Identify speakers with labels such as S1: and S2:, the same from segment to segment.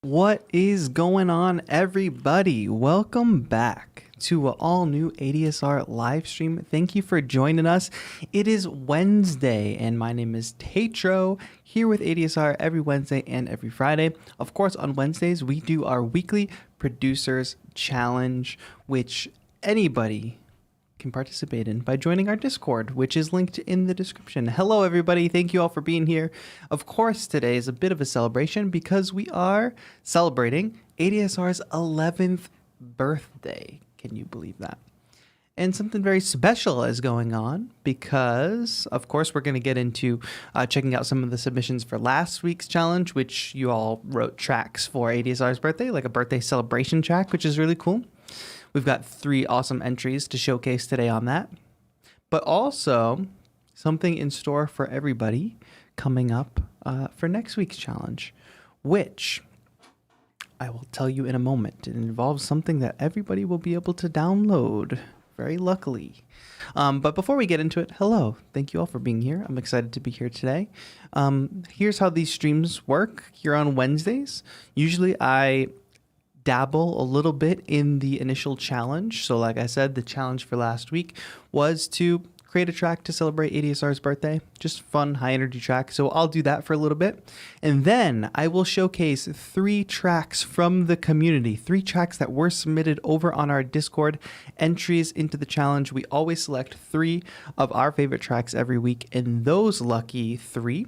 S1: What is going on, everybody? Welcome back to an all new ADSR live stream. Thank you for joining us. It is Wednesday, and my name is Tatro, here with ADSR every Wednesday and every Friday. Of course, on Wednesdays, we do our weekly producers challenge, which anybody can participate in by joining our Discord, which is linked in the description. Hello, everybody. Thank you all for being here. Of course, today is a bit of a celebration because we are celebrating ADSR's 11th birthday. Can you believe that? And something very special is going on because, of course, we're going to get into checking out some of the submissions for last week's challenge, which you all wrote tracks for ADSR's birthday, like a birthday celebration track, which is really cool. We've got 3 awesome entries to showcase today on that, but also something in store for everybody coming up for next week's challenge, which I will tell you in a moment. It involves something that everybody will be able to download, very luckily. But before we get into it, hello. Thank you all for being here. I'm excited to be here today. Here's how these streams work here on Wednesdays. Usually I dabble a little bit in the initial challenge. So like I said, the challenge for last week was to create a track to celebrate ADSR's birthday. Just fun, high energy track. So I'll do that for a little bit. And then I will showcase 3 tracks from the community, 3 tracks that were submitted over on our Discord, entries into the challenge. We always select 3 of our favorite tracks every week. And those lucky 3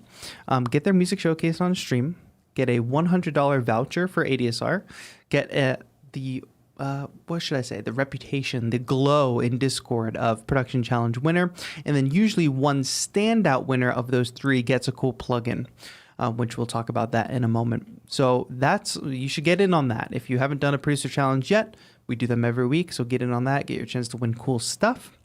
S1: get their music showcased on stream, get a $100 voucher for ADSR, get what should I say, the reputation, the glow in Discord of Production Challenge winner, and then usually one standout winner of those 3 gets a cool plugin, which we'll talk about that in a moment. So you should get in on that. If you haven't done a producer challenge yet, we do them every week, so get in on that, get your chance to win cool stuff.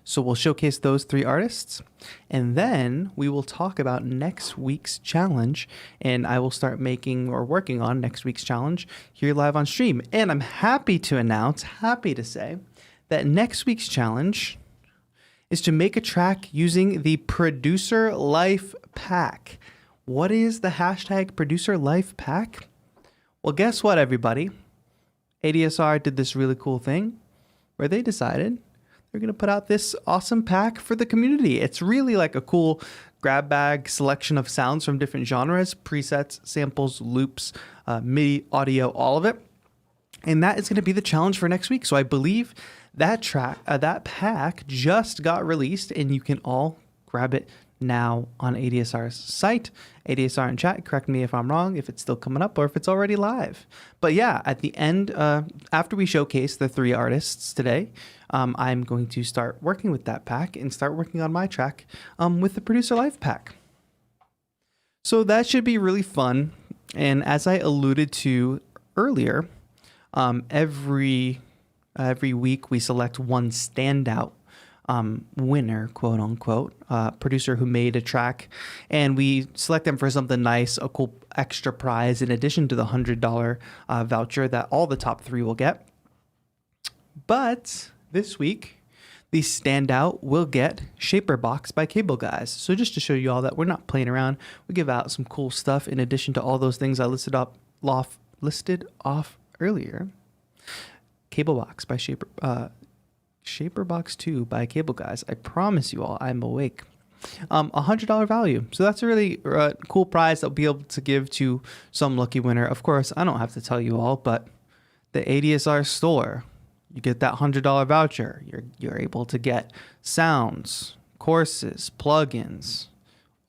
S1: So we'll showcase those 3 artists, and then we will talk about next week's challenge, and I will start making or working on next week's challenge here live on stream. And I'm happy to say that next week's challenge is to make a track using the Producer Life Pack. What is the hashtag Producer Life Pack? Well, guess what, everybody? ADSR did this really cool thing where they decided we're going to put out this awesome pack for the community. It's really like a cool grab bag selection of sounds from different genres, presets, samples, loops, MIDI, audio, all of it. And that is going to be the challenge for next week. So I believe that that pack just got released, and you can all grab it now on ADSR's site. ADSR in chat, correct me if I'm wrong, if it's still coming up or if it's already live. But yeah, at the end, after we showcase the 3 artists today, I'm going to start working with that pack and start working on my track with the Producer Life Pack. So that should be really fun. And as I alluded to earlier, every week we select one standout winner, quote unquote, producer who made a track, and we select them for something nice, a cool extra prize in addition to the $100 voucher that all the top 3 will get. But this week, the standout will get Shaperbox by Cablebuys. So just to show you all that we're not playing around, we give out some cool stuff in addition to all those things I listed off earlier. Cablebuys by Shaperbox 2 by Cablebuys. I promise you all, I'm awake. $100 value. So that's a really cool prize that we'll be able to give to some lucky winner. Of course, I don't have to tell you all, but the ADSR store, you get that $100 voucher. You're able to get sounds, courses, plugins,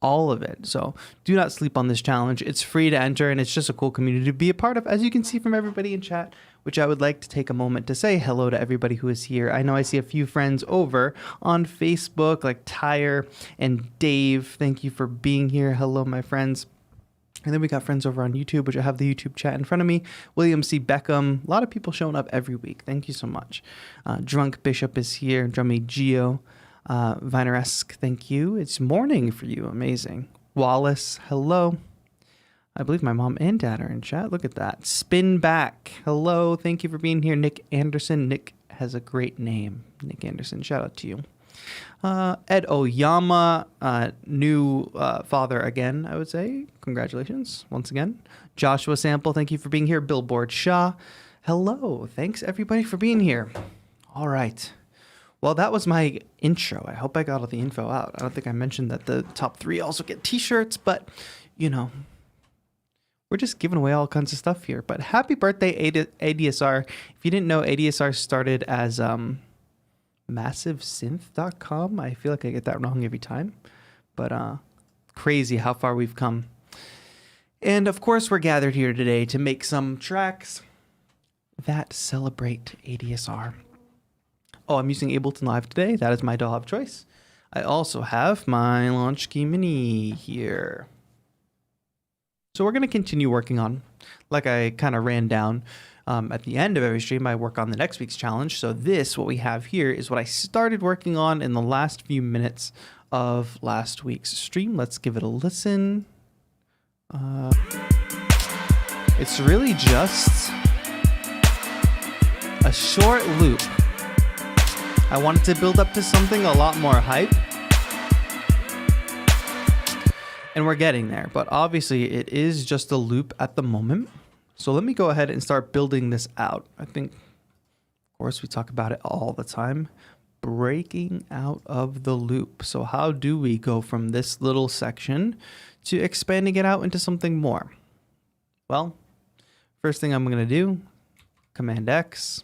S1: all of it. So do not sleep on this challenge. It's free to enter, and it's just a cool community to be a part of, as you can see from everybody in chat, which I would like to take a moment to say hello to everybody who is here. I know I see a few friends over on Facebook, like Tyre and Dave. Thank you for being here. Hello, my friends. And then we got friends over on YouTube, which I have the YouTube chat in front of me. William C. Beckham. A lot of people showing up every week. Thank you so much. Drunk Bishop is here. Drummy Geo. Vineresque, thank you. It's morning for you. Amazing. Wallace, hello. I believe my mom and dad are in chat. Look at that. Spin Back. Hello. Thank you for being here. Nick Anderson. Nick has a great name. Nick Anderson. Shout out to you. Ed Oyama, new father again, I would say. Congratulations once again. Joshua Sample, thank you for being here. Billboard Shaw, hello. Thanks everybody for being here. All right. Well, that was my intro. I hope I got all the info out. I don't think I mentioned that the top 3 also get t-shirts, but you know, we're just giving away all kinds of stuff here. But happy birthday, ADSR. If you didn't know, ADSR started as MassiveSynth.com. I feel like I get that wrong every time. But crazy how far we've come. And of course, we're gathered here today to make some tracks that celebrate ADSR. Oh, I'm using Ableton Live today. That is my DAW of choice. I also have my Launch Key Mini here. So we're going to continue working on, like I kind of ran down at the end of every stream, I work on the next week's challenge. So this, what we have here, is what I started working on in the last few minutes of last week's stream. Let's give it a listen. It's really just a short loop. I wanted to build up to something a lot more hype. And we're getting there, but obviously it is just a loop at the moment. So let me go ahead and start building this out. I think, of course, we talk about it all the time. Breaking out of the loop. So how do we go from this little section to expanding it out into something more? Well, first thing I'm going to do, Command X,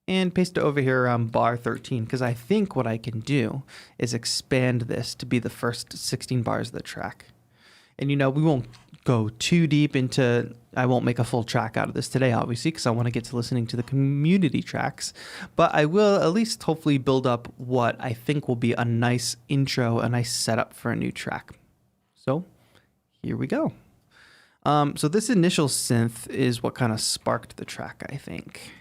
S1: and paste it over here around bar 13, because I think what I can do is expand this to be the first 16 bars of the track. And you know, we won't go too deep into, I won't make a full track out of this today, obviously, because I want to get to listening to the community tracks, but I will at least hopefully build up what I think will be a nice intro, a nice setup for a new track. So here we go. So this initial synth is what kind of sparked the track, I think.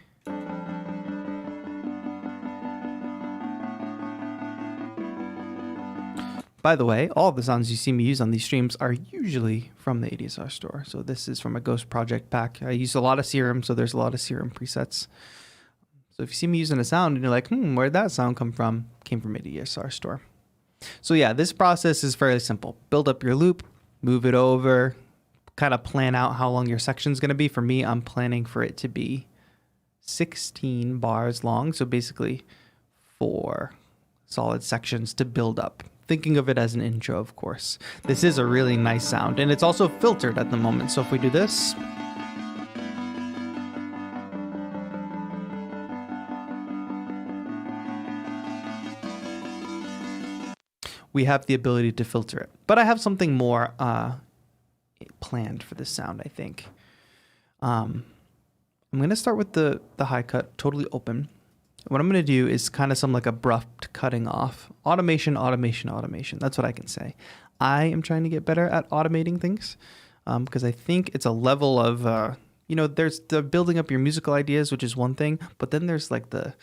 S1: By the way, all the sounds you see me use on these streams are usually from the ADSR store. So this is from a Ghost Project pack. I use a lot of Serum, so there's a lot of Serum presets. So if you see me using a sound and you're like, where'd that sound come from? Came from ADSR store. So yeah, this process is fairly simple. Build up your loop, move it over, kind of plan out how long your section's going to be. For me, I'm planning for it to be 16 bars long. So basically 4 solid sections to build up. Thinking of it as an intro, of course. This is a really nice sound, and it's also filtered at the moment. So if we do this, we have the ability to filter it. But I have something more planned for this sound, I think. I'm going to start with the high cut, totally open. What I'm going to do is kind of some like abrupt cutting off. Automation, automation, automation. That's what I can say. I am trying to get better at automating things because I think it's a level of, you know, there's the building up your musical ideas, which is one thing, but then there's like the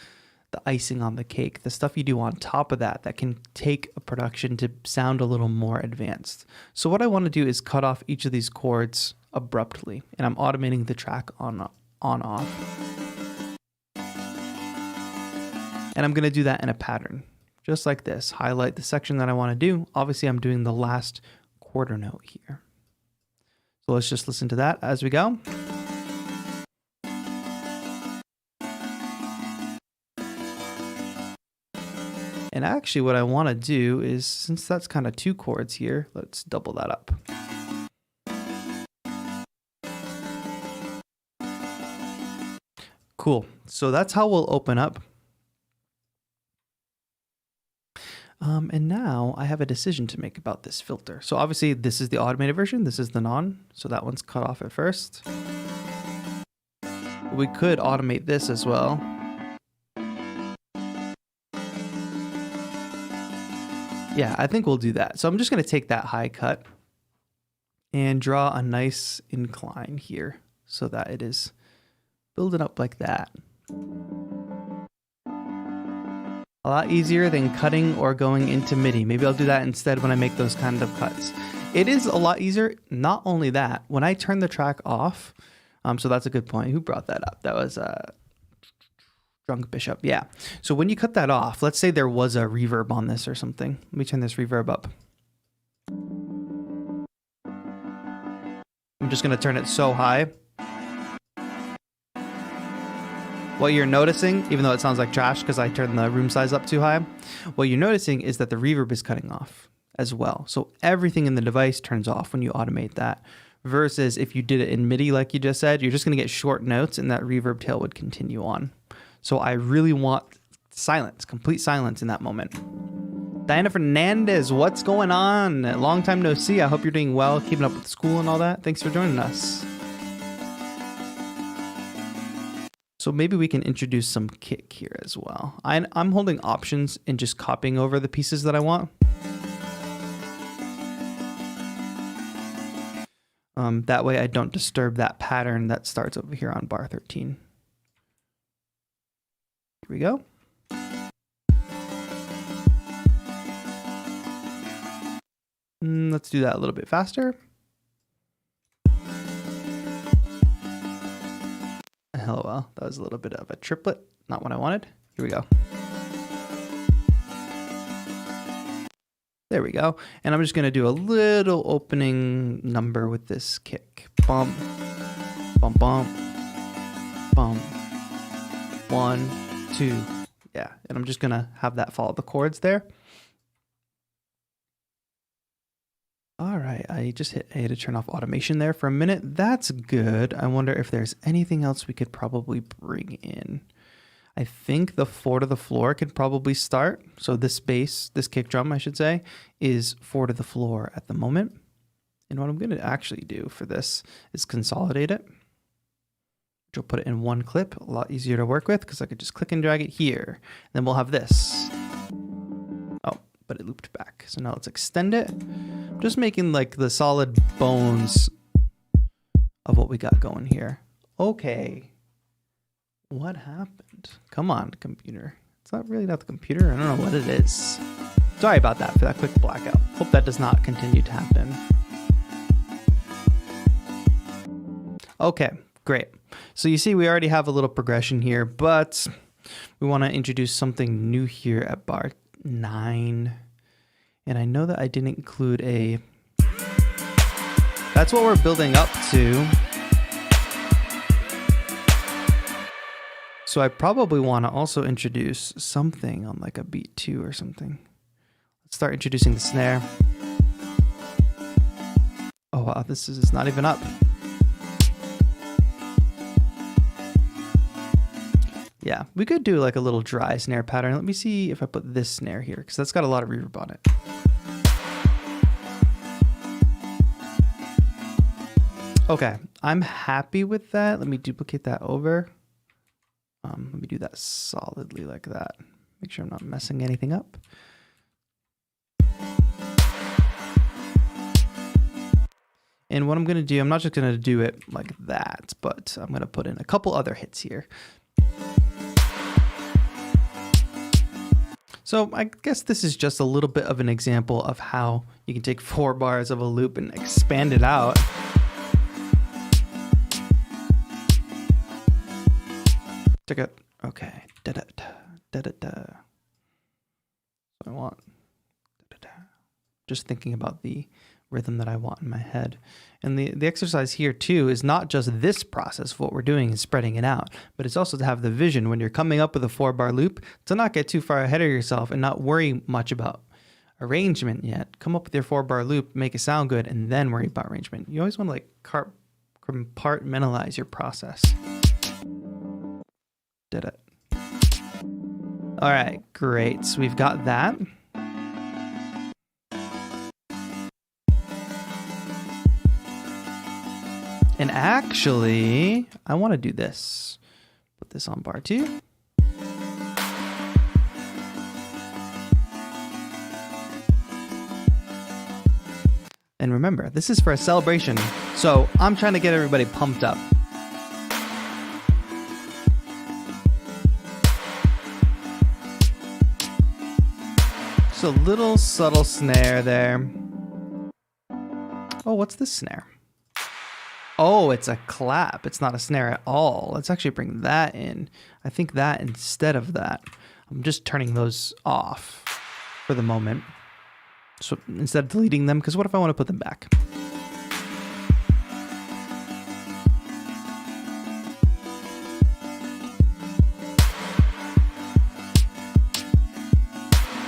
S1: icing on the cake, the stuff you do on top of that that can take a production to sound a little more advanced. So what I want to do is cut off each of these chords abruptly, and I'm automating the track on off. And I'm going to do that in a pattern, just like this. Highlight the section that I want to do. Obviously, I'm doing the last quarter note here. So let's just listen to that as we go. And actually, what I want to do is, since that's kind of 2 chords here, let's double that up. Cool. So that's how we'll open up. And now I have a decision to make about this filter. So obviously this is the automated version. This is the non. So that one's cut off at first. We could automate this as well. Yeah, I think we'll do that. So I'm just going to take that high cut and draw a nice incline here so that it is building up like that. A lot easier than cutting or going into MIDI. Maybe I'll do that instead when I make those kind of cuts. It is a lot easier. Not only that, when I turn the track off, so that's a good point. Who brought that up? That was Drunk bishop, yeah. So when you cut that off, let's say there was a reverb on this or something. Let me turn this reverb up. I'm just gonna turn it so high. What you're noticing, even though it sounds like trash because I turned the room size up too high, what you're noticing is that the reverb is cutting off as well. So everything in the device turns off when you automate that. Versus if you did it in MIDI like you just said, you're just gonna get short notes and that reverb tail would continue on. So I really want silence, complete silence in that moment. Diana Fernandez, what's going on? Long time no see. I hope you're doing well, keeping up with school and all that. Thanks for joining us. So maybe we can introduce some kick here as well. I'm holding options and just copying over the pieces that I want. That way I don't disturb that pattern that starts over here on bar 13. Here we go. Let's do that a little bit faster. LOL, that was a little bit of a triplet, not what I wanted. Here we go. There we go. And I'm just gonna do a little opening number with this kick. Bump, bump, bump, bump. 1, 2, yeah. And I'm just gonna have that follow the chords there. All right, I just hit A to turn off automation there for a minute. That's good. I wonder if there's anything else we could probably bring in. I think the 4 to the floor could probably start. So this bass, this kick drum, I should say, is 4 to the floor at the moment. And what I'm going to actually do for this is consolidate it. Which will put it in one clip, a lot easier to work with because I could just click and drag it here. Then we'll have this. Oh, but it looped back. So now let's extend it. I'm just making like the solid bones of what we got going here. Okay. What happened? Come on, computer. It's not really not the computer. I don't know what it is. Sorry about that for that quick blackout. Hope that does not continue to happen. Okay, great. So you see we already have a little progression here, but we want to introduce something new here at bar 9. And I know that I didn't include a... That's what we're building up to. So I probably want to also introduce something on like a beat 2 or something. Let's start introducing the snare. Oh wow, this is not even up. Yeah, we could do like a little dry snare pattern. Let me see if I put this snare here, because that's got a lot of reverb on it. Okay, I'm happy with that. Let me duplicate that over. Let me do that solidly like that. Make sure I'm not messing anything up. And what I'm going to do, I'm not just going to do it like that, but I'm going to put in a couple other hits here. So I guess this is just a little bit of an example of how you can take 4 bars of a loop and expand it out. Okay, da da da da da da. So I want da da da. Just thinking about the rhythm that I want in my head. And the exercise here too is not just this process of what we're doing and spreading it out, but it's also to have the vision when you're coming up with a 4-bar loop to not get too far ahead of yourself and not worry much about arrangement yet. Come up with your 4-bar loop, make it sound good, and then worry about arrangement. You always want to like compartmentalize your process. Did it. All right, great. So we've got that. And actually, I want to do this. Put this on bar 2. And remember, this is for a celebration. So I'm trying to get everybody pumped up. A little subtle snare there. Oh, what's this snare? Oh, it's a clap. It's not a snare at all. Let's actually bring that in. I think that instead of that. I'm just turning those off for the moment. So instead of deleting them, because what if I want to put them back?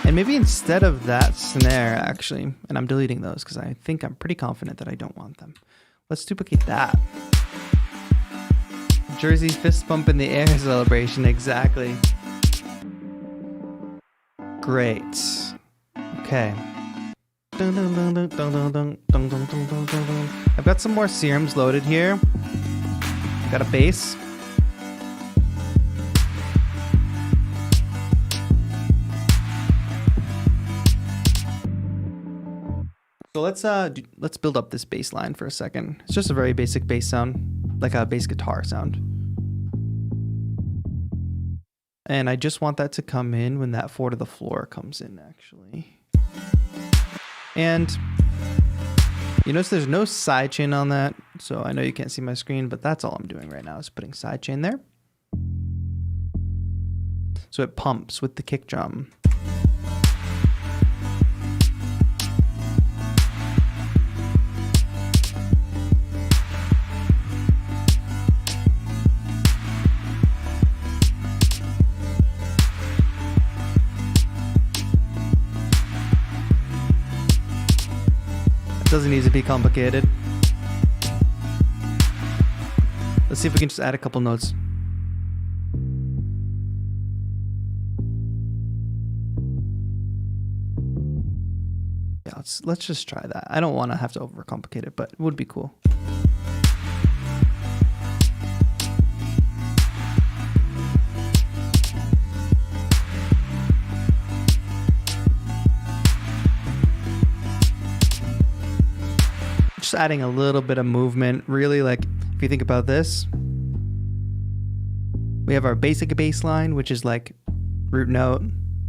S1: And maybe instead of that snare, actually, and I'm deleting those because I think I'm pretty confident that I don't want them. Let's duplicate that. Jersey fist bump in the air celebration, exactly. Great. Okay. I've got some more serums loaded here. Got a bass. So let's build up this bass line for a second. It's just a very basic bass sound, like a bass guitar sound. And I just want that to come in when that 4 to the floor comes in, actually. And you notice there's no sidechain on that, so I know you can't see my screen, but that's all I'm doing right now is putting sidechain there. So it pumps with the kick drum. Doesn't need to be complicated. Let's see if we can just add a couple notes. Yeah, let's just try that. I don't want to have to overcomplicate it, but it would be cool. Just adding a little bit of movement. Really, like, if you think about this, we have our basic bass line, which is like root note,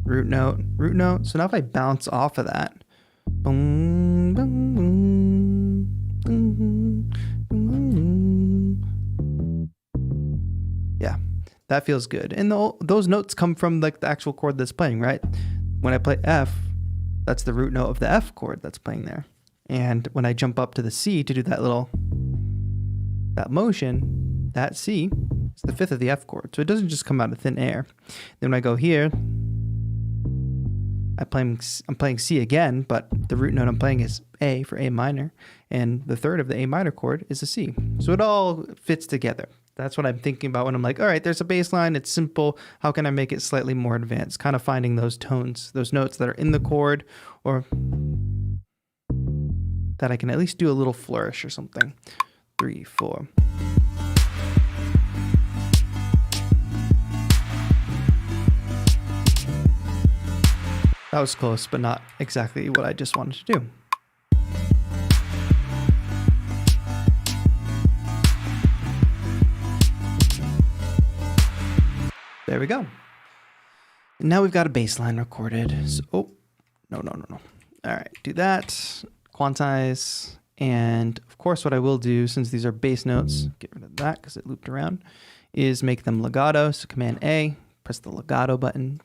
S1: root note, root note. So now if I bounce off of that, boom, boom, boom, boom, boom. Yeah, that feels good. And those notes come from like the actual chord that's playing, right? When I play F, that's the root note of the F chord that's playing there. And when I jump up to the C to do that motion, that C is the 5th of the F chord. So it doesn't just come out of thin air. Then when I go here, I'm playing C again, but the root note I'm playing is A for A minor, and the 3rd of the A minor chord is a C. So it all fits together. That's what I'm thinking about when I'm like, all right, there's a bass line, it's simple. How can I make it slightly more advanced? Kind of finding those tones, those notes that are in the chord, or that I can at least do a little flourish or something. 3, 4. That was close, but not exactly what I just wanted to do. There we go. And now we've got a bass line recorded. So, oh, no. All right, do that. Quantize, and of course what I will do, since these are bass notes, get rid of that because it looped around, is make them legato. So Command A, press the legato button,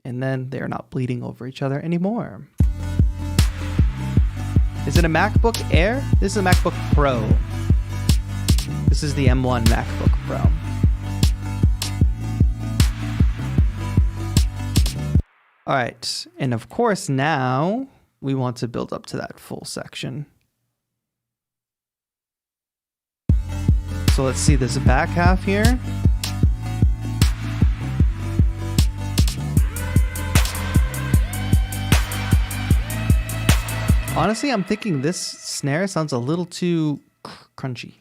S1: and then they're not bleeding over each other anymore. Is it a MacBook Air? This is a MacBook Pro. This is the M1 MacBook Pro. All right, and of course now we want to build up to that full section. So let's see this back half here. Honestly, I'm thinking this snare sounds a little too crunchy.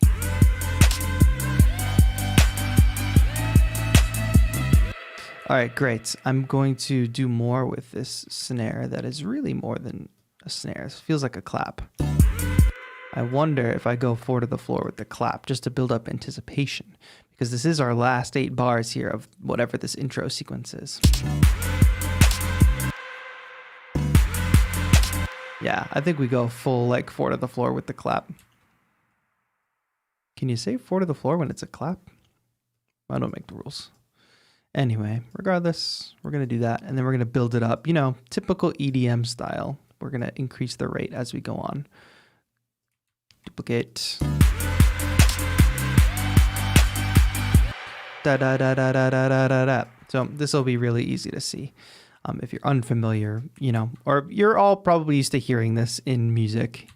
S1: All right, great. I'm going to do more with this snare that is really more than a snare. It feels like a clap. I wonder if I go 4 to the floor with the clap just to build up anticipation, because this is our last 8 bars here of whatever this intro sequence is. Yeah, I think we go full like 4 to the floor with the clap. Can you say 4 to the floor when it's a clap? I don't make the rules. Anyway, regardless, we're going to do that. And then we're going to build it up, you know, typical EDM style. We're going to increase the rate as we go on. Duplicate. Da da da da da da da da da. So this will be really easy to see. If you're unfamiliar, you know, or you're all probably used to hearing this in music,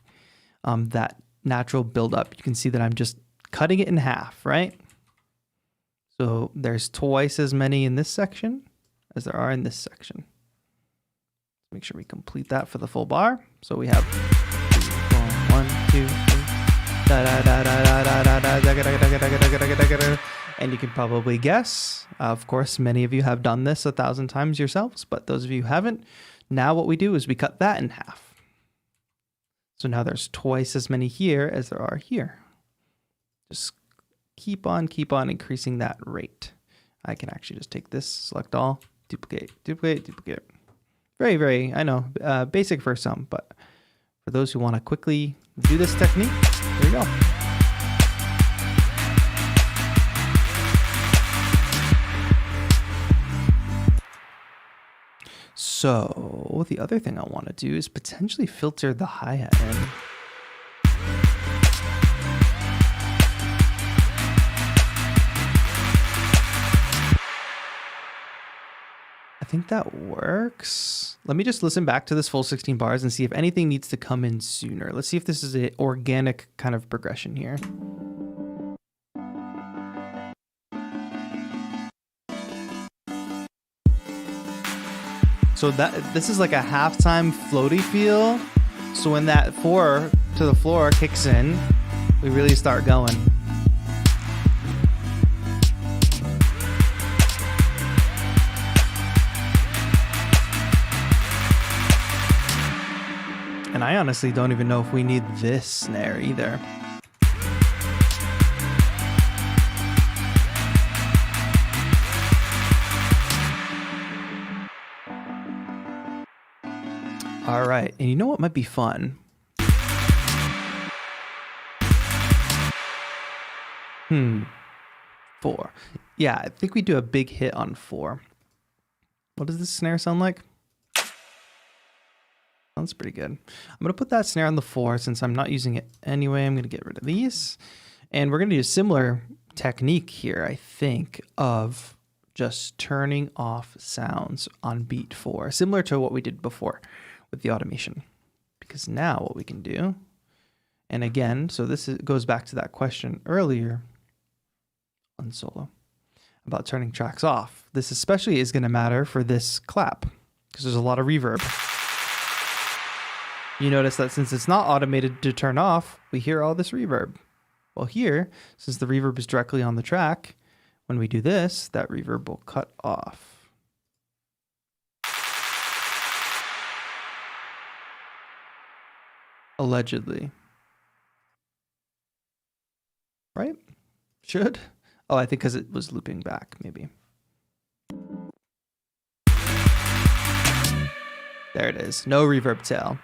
S1: that natural buildup. You can see that I'm just cutting it in half, right? So there's twice as many in this section as there are in this section. Make sure we complete that for the full bar. So we have 1, 2, 3, da da da da da da da da. And you can probably guess, of course, many of you have done this 1,000 times yourselves, but those of you who haven't, now what we do is we cut that in half. So now there's twice as many here as there are here. Just keep on increasing that rate. I can actually just take this, select all, duplicate, duplicate, duplicate. Very, very, I know, basic for some, but for those who want to quickly do this technique, there you go. So the other thing I want to do is potentially filter the hi-hat in. I think that works. Let me just listen back to this full 16 bars and see if anything needs to come in sooner. Let's see if this is an organic kind of progression here. So this is like a halftime floaty feel. So when that 4 to the floor kicks in, we really start going. And I honestly don't even know if we need this snare either. All right, and you know what might be fun? 4. Yeah, I think we do a big hit on 4. What does this snare sound like? Sounds pretty good. I'm gonna put that snare on the 4 since I'm not using it anyway. I'm gonna get rid of these. And we're gonna do a similar technique here, I think, of just turning off sounds on beat 4, similar to what we did before with the automation. Because now what we can do, and again, so goes back to that question earlier on solo about turning tracks off. This especially is gonna matter for this clap because there's a lot of reverb. You notice that since it's not automated to turn off, we hear all this reverb. Well here, since the reverb is directly on the track, when we do this, that reverb will cut off. Allegedly. Right? Should? Oh, I think because it was looping back, maybe. There it is. No reverb tail.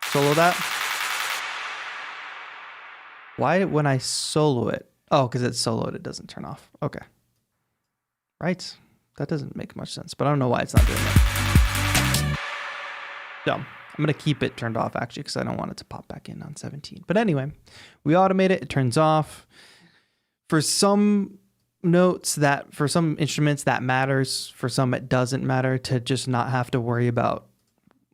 S1: Solo that. Why when I solo it? Oh, because it's soloed, it doesn't turn off. Okay. Right. That doesn't make much sense, but I don't know why it's not doing it. So I'm going to keep it turned off actually because I don't want it to pop back in on 17. But anyway, we automate it. It turns off. For some notes that, for some instruments that matters, for some it doesn't matter, to just not have to worry about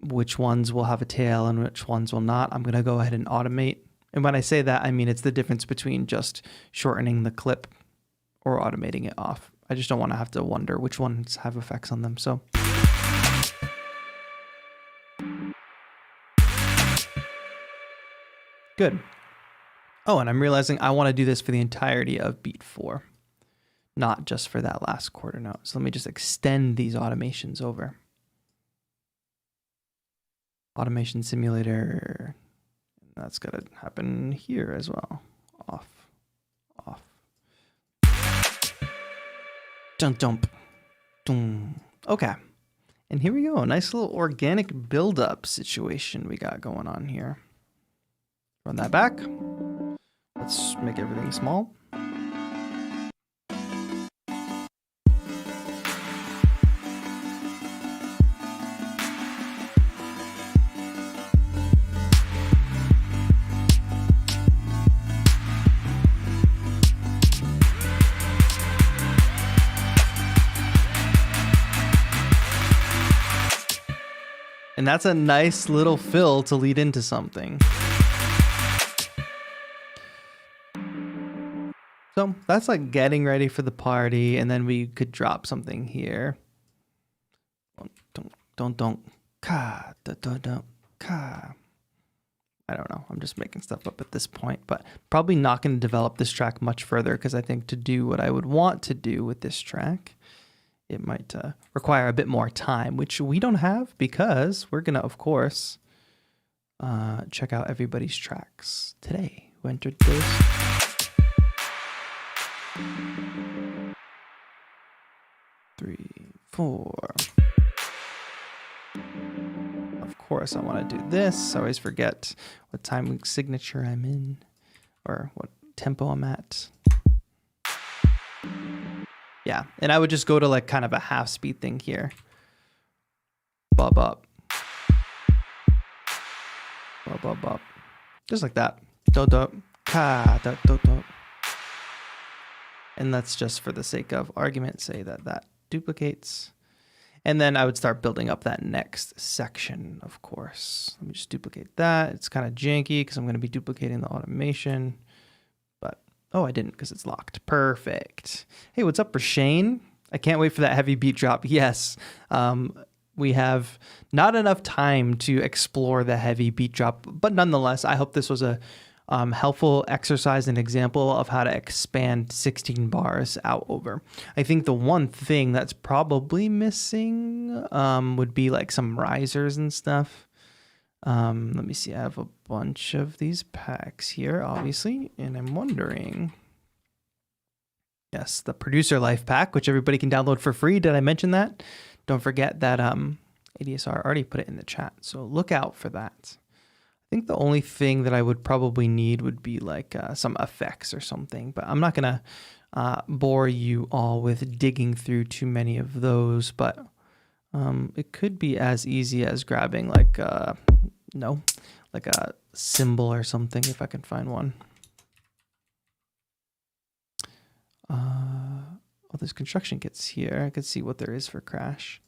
S1: which ones will have a tail and which ones will not. I'm going to go ahead and automate. And when I say that, I mean it's the difference between just shortening the clip or automating it off. I just don't want to have to wonder which ones have effects on them. So good. Oh, and I'm realizing I want to do this for the entirety of beat 4, not just for that last quarter note. So let me just extend these automations over. Automation simulator. That's got to happen here as well. Off, off. Jump, jump. Doom. Okay. And here we go. A nice little organic build-up situation we got going on here. Run that back. Let's make everything small. And that's a nice little fill to lead into something. So that's like getting ready for the party, and then we could drop something here. Don't, ka, don't, ka. I don't know. I'm just making stuff up at this point, but probably not going to develop this track much further because I think to do what I would want to do with this track, it might require a bit more time, which we don't have because we're going to, of course, check out everybody's tracks today. Who entered this? Three, four. Of course, I want to do this. I always forget what time signature I'm in or what tempo I'm at. Yeah, and I would just go to like kind of a half speed thing here. Bub up. Bub, bub, bub. Just like that. Do, do, ka, do, do, do. And that's just for the sake of argument, say that that duplicates. And then I would start building up that next section, of course. Let me just duplicate that. It's kind of janky because I'm going to be duplicating the automation. Oh, I didn't because it's locked. Perfect. Hey, what's up, Shane? I can't wait for that heavy beat drop. Yes, we have not enough time to explore the heavy beat drop, but nonetheless, I hope this was a helpful exercise and example of how to expand 16 bars out over. I think the one thing that's probably missing would be like some risers and stuff. Let me see. I have a bunch of these packs here, obviously, and I'm wondering. Yes, the Producer Life pack, which everybody can download for free. Did I mention that? Don't forget that ADSR already put it in the chat, so look out for that. I think the only thing that I would probably need would be like some effects or something, but I'm not gonna bore you all with digging through too many of those. But it could be as easy as grabbing like like a symbol or something if I can find one. Oh, there's construction kits here. I could see what there is for Crash.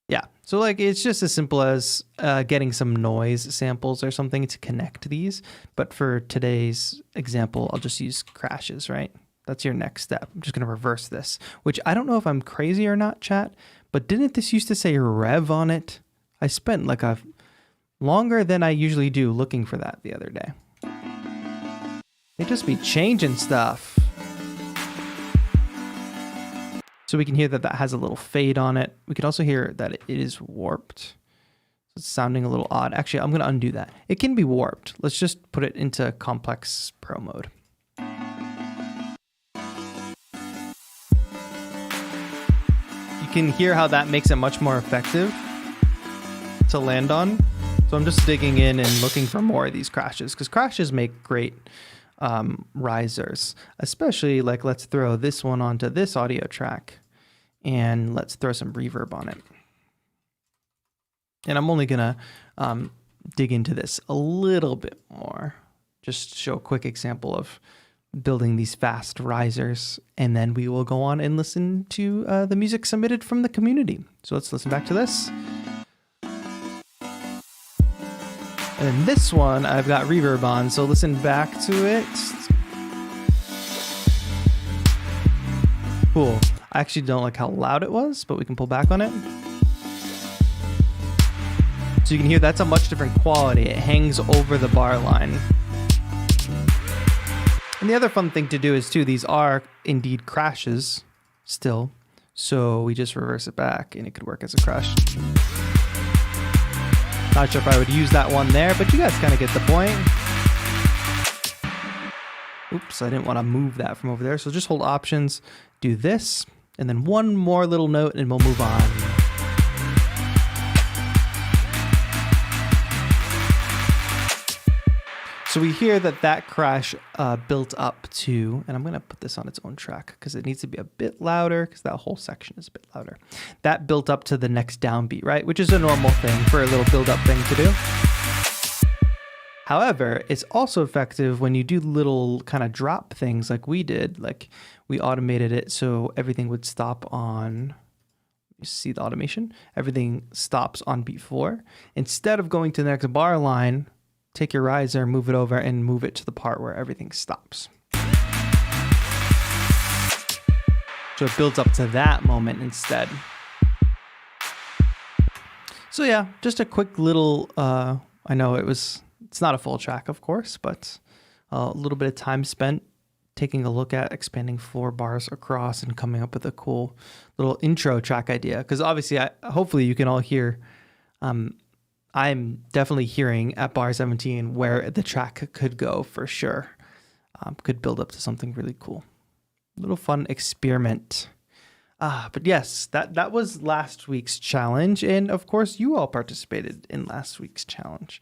S1: Yeah, so like it's just as simple as getting some noise samples or something to connect these. But for today's example, I'll just use crashes, right? That's your next step. I'm just going to reverse this, which I don't know if I'm crazy or not, chat, but didn't this used to say rev on it? I spent like a longer than I usually do looking for that the other day. They just be changing stuff. So we can hear that that has a little fade on it. We can also hear that it is warped. It's sounding a little odd. Actually, I'm going to undo that. It can be warped. Let's just put it into complex pro mode. You can hear how that makes it much more effective to land on. So I'm just digging in and looking for more of these crashes because crashes make great risers, especially like let's throw this one onto this audio track and let's throw some reverb on it. And I'm only gonna dig into this a little bit more, just to show a quick example of building these fast risers, and then we will go on and listen to the music submitted from the community. So let's listen back to this. And this one I've got reverb on, so listen back to it. Cool. I actually don't like how loud it was, but we can pull back on it. So you can hear that's a much different quality. It hangs over the bar line. And the other fun thing to do is too, these are indeed crashes still. So we just reverse it back and it could work as a crash. Not sure if I would use that one there, but you guys kind of get the point. Oops, I didn't want to move that from over there. So just hold options, do this, and then one more little note and we'll move on. So we hear that crash built up to, and I'm going to put this on its own track because it needs to be a bit louder because that whole section is a bit louder. That built up to the next downbeat, right? Which is a normal thing for a little build-up thing to do. However, it's also effective when you do little kind of drop things like we did. Like we automated it so everything would stop on, you see the automation? Everything stops on beat 4. Instead of going to the next bar line, take your riser, move it over, and move it to the part where everything stops. So it builds up to that moment instead. So yeah, just a quick little, I know it's not a full track, of course, but a little bit of time spent taking a look at expanding 4 bars across and coming up with a cool little intro track idea. Because obviously, hopefully you can all hear, I'm definitely hearing at bar 17 where the track could go for sure. Could build up to something really cool. Little fun experiment. But yes, that was last week's challenge. And of course, you all participated in last week's challenge,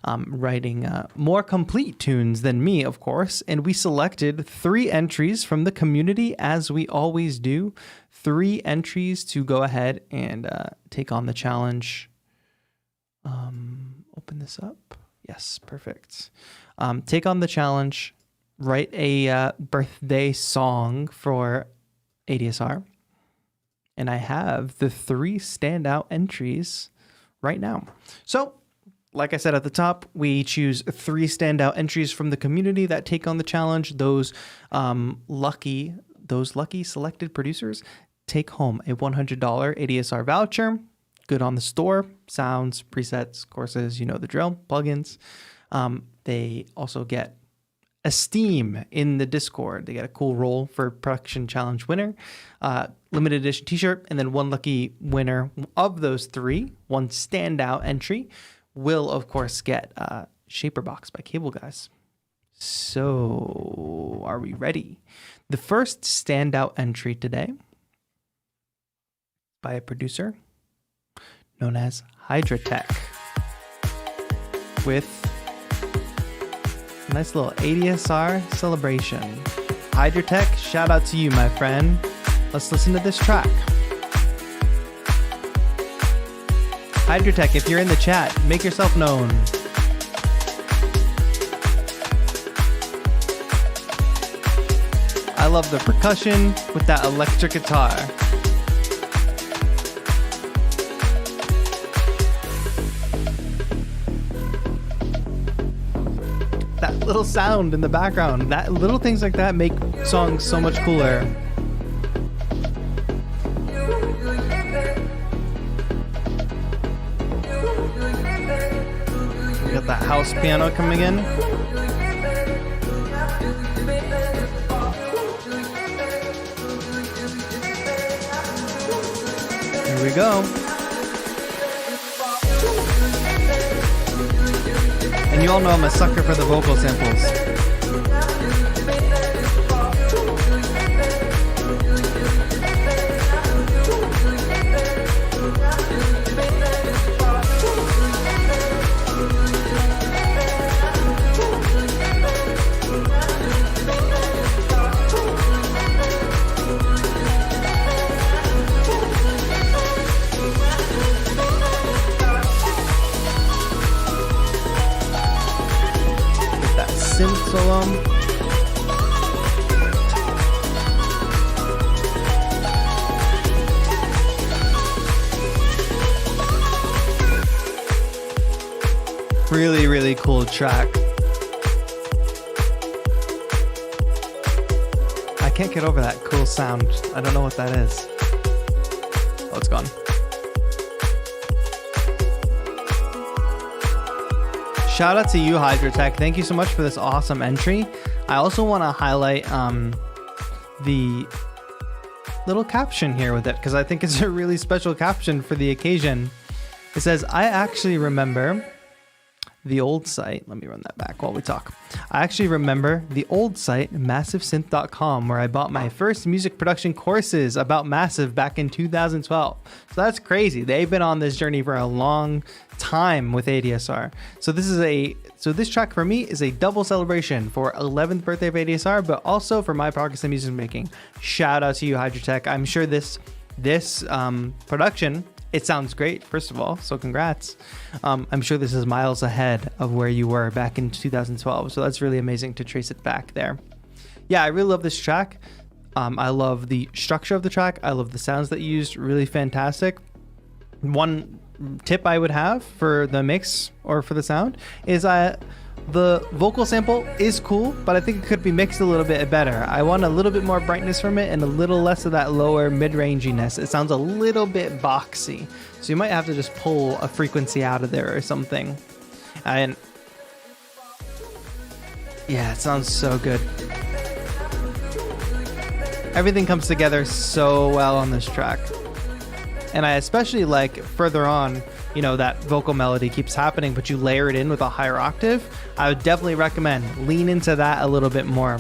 S1: writing more complete tunes than me, of course. And we selected 3 entries from the community, as we always do. 3 entries to go ahead and take on the challenge. Open this up. Yes, perfect. Take on the challenge. Write a birthday song for ADSR. And I have the 3 standout entries right now. So, like I said at the top, we choose 3 standout entries from the community that take on the challenge. Those lucky selected producers take home a $100 ADSR voucher. Good on the store. Sounds, presets, courses, you know the drill, plugins. They also get Esteem in the Discord. They get a cool role for production challenge winner, limited edition t-shirt, and then 1 lucky winner of those 3, 1 standout entry will of course get Shaperbox by Cablebuys. So are we ready? The first standout entry today by a producer known as Hydratech with nice little ADSR celebration. Hydratech, shout out to you, my friend. Let's listen to this track. Hydratech, if you're in the chat, make yourself known. I love the percussion with that electric guitar. That little sound in the background, that little things like that make songs so much cooler. We got that house piano coming in. Here we go. And you all know I'm a sucker for the vocal samples. Synth solo. Really, really cool track. I can't get over that cool sound. I don't know what that is. Oh, it's gone. Shout out to you, Hydratech. Thank you so much for this awesome entry. I also want to highlight the little caption here with it because I think it's a really special caption for the occasion. It says, I actually remember the old site. Let me run that back while we talk. I actually remember the old site, MassiveSynth.com, where I bought my first music production courses about Massive back in 2012. So that's crazy. They've been on this journey for a long time with ADSR. So this is a So this track for me is a double celebration for 11th birthday of ADSR, but also for my progress in music making. Shout out to you, Hydrotech. I'm sure this production, it sounds great, first of all, so congrats. I'm sure this is miles ahead of where you were back in 2012, so that's really amazing to trace it back there. Yeah, I really love this track. I love the structure of the track. I love the sounds that you used, really fantastic. One tip I would have for the mix or for the sound is the vocal sample is cool, but I think it could be mixed a little bit better. I want a little bit more brightness from it and a little less of that lower mid-ranginess. It sounds a little bit boxy, so you might have to just pull a frequency out of there or something. And yeah, it sounds so good. Everything comes together so well on this track. And I especially like further on, you know, that vocal melody keeps happening, but you layer it in with a higher octave. I would definitely recommend lean into that a little bit more.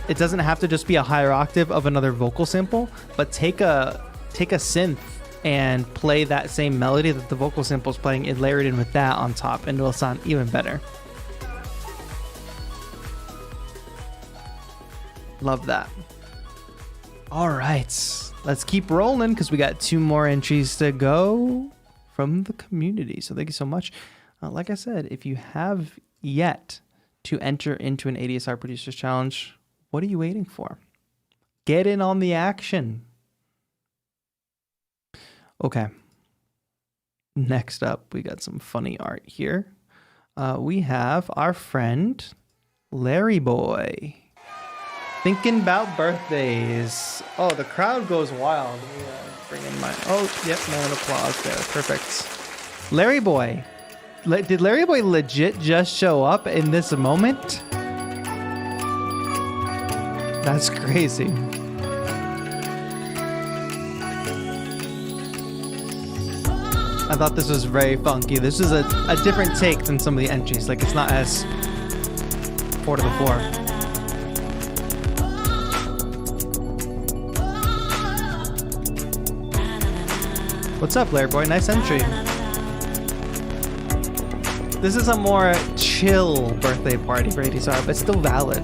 S1: It doesn't have to just be a higher octave of another vocal sample, but take a synth and play that same melody that the vocal sample is playing and layer it in with that on top, and it'll sound even better. Love that. All right, let's keep rolling because we got 2 more entries to go from the community. So thank you so much. Like I said, if you have yet to enter into an ADSR Producers Challenge, what are you waiting for? Get in on the action. Okay. Next up, we got some funny art here. We have our friend Larry Boy. Thinking about birthdays. Oh, the crowd goes wild. Let me bring in my... Oh, yep, no applause there. Perfect. Larry Boy. Did Larry Boy legit just show up in this moment? That's crazy. I thought this was very funky. This is a different take than some of the entries. Like, it's not as 4 to the floor. What's up, Larry Boy? Nice entry. This is a more chill birthday party for ADSR, but still valid.